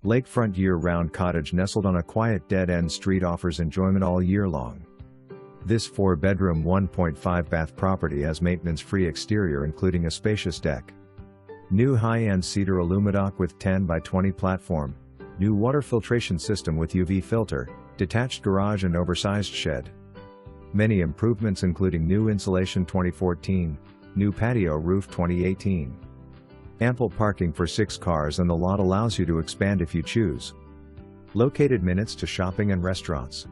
Lakefront year-round cottage nestled on a quiet dead-end street offers enjoyment all year long. This 4-bedroom 1.5-bath property has maintenance-free exterior including a spacious deck. New high-end cedar Alumidock with 10 by 20 platform, new water filtration system with UV filter, detached garage and oversized shed. Many improvements including new insulation 2014, new patio roof 2018. Ample parking for 6 cars and the lot allows you to expand if you choose. Located minutes to shopping and restaurants.